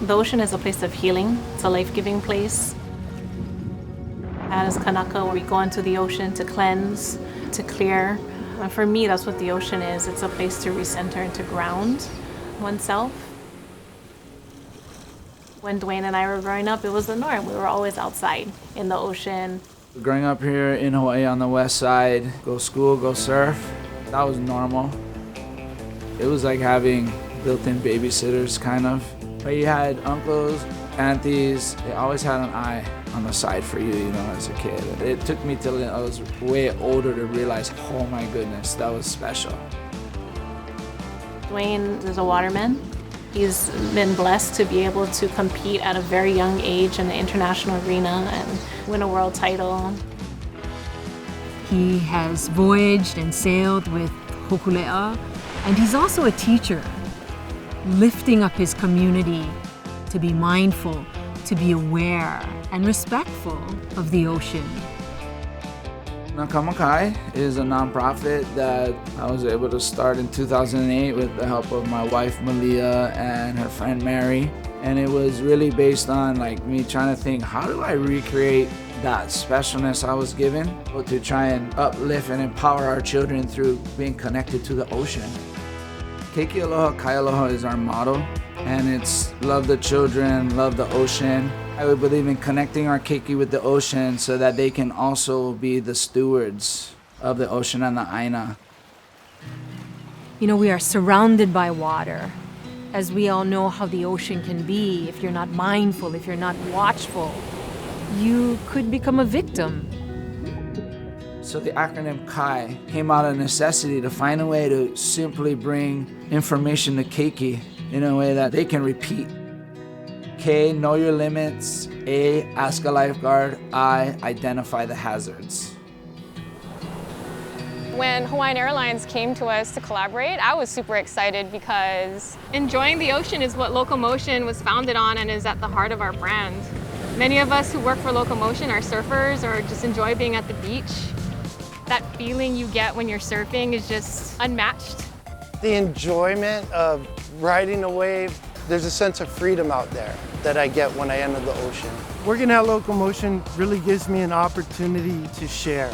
The ocean is a place of healing. It's a life-giving place. As Kanaka, we go into the ocean to cleanse, to clear. And for me, that's what the ocean is. It's a place to recenter and to ground oneself. When Dwayne and I were growing up, it was the norm. We were always outside in the ocean. Growing up here in Hawaii on the west side, go school, go surf, that was normal. It was like having built-in babysitters, kind of. But you had uncles, aunties, they always had an eye on the side for you, as a kid. It took me till I was way older to realize, oh my goodness, that was special. Dwayne is a waterman. He's been blessed to be able to compete at a very young age in the international arena and win a world title. He has voyaged and sailed with Hokulea, and he's also a teacher, lifting up his community to be mindful, to be aware and respectful of the ocean. Nakamakai is a nonprofit that I was able to start in 2008 with the help of my wife Malia and her friend Mary. And it was really based on me trying to think, how do I recreate that specialness I was given to try and uplift and empower our children through being connected to the ocean. Keiki aloha, kai aloha is our motto, and it's love the children, love the ocean. I would believe in connecting our keiki with the ocean so that they can also be the stewards of the ocean and the aina. We are surrounded by water. As we all know how the ocean can be, if you're not mindful, if you're not watchful, you could become a victim. So the acronym KAI came out of necessity to find a way to simply bring information to keiki in a way that they can repeat. K, know your limits. A, ask a lifeguard. I, identify the hazards. When Hawaiian Airlines came to us to collaborate, I was super excited because enjoying the ocean is what Locomotion was founded on and is at the heart of our brand. Many of us who work for Locomotion are surfers or just enjoy being at the beach. That feeling you get when you're surfing is just unmatched. The enjoyment of riding a wave, there's a sense of freedom out there that I get when I enter the ocean. Working at Locomotion really gives me an opportunity to share.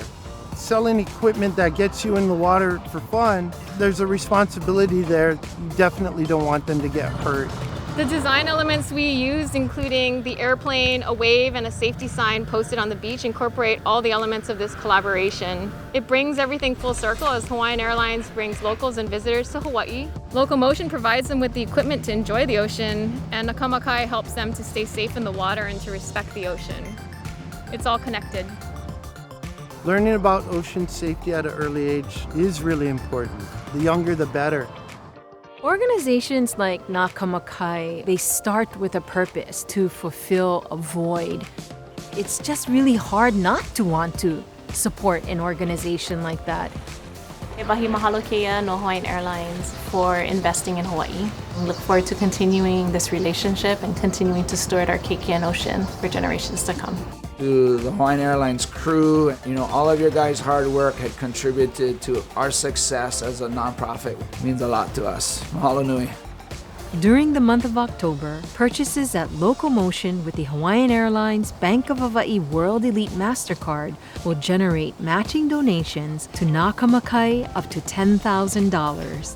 Selling equipment that gets you in the water for fun, there's a responsibility there. You definitely don't want them to get hurt. The design elements we used, including the airplane, a wave, and a safety sign posted on the beach, incorporate all the elements of this collaboration. It brings everything full circle as Hawaiian Airlines brings locals and visitors to Hawaii. Locomotion provides them with the equipment to enjoy the ocean, and Nakamakai helps them to stay safe in the water and to respect the ocean. It's all connected. Learning about ocean safety at an early age is really important. The younger, the better. Organizations like Nakamakai, they start with a purpose to fulfill a void. It's just really hard not to want to support an organization like that. Wahi mahalo keia no Hawaiian Airlines for investing in Hawaii. We look forward to continuing this relationship and continuing to steward our keiki and ocean for generations to come. To the Hawaiian Airlines crew, all of your guys' hard work had contributed to our success as a nonprofit. It means a lot to us. Mahalo nui. During the month of October, purchases at Locomotion with the Hawaiian Airlines Bank of Hawaii World Elite MasterCard will generate matching donations to Nakamakai up to $10,000.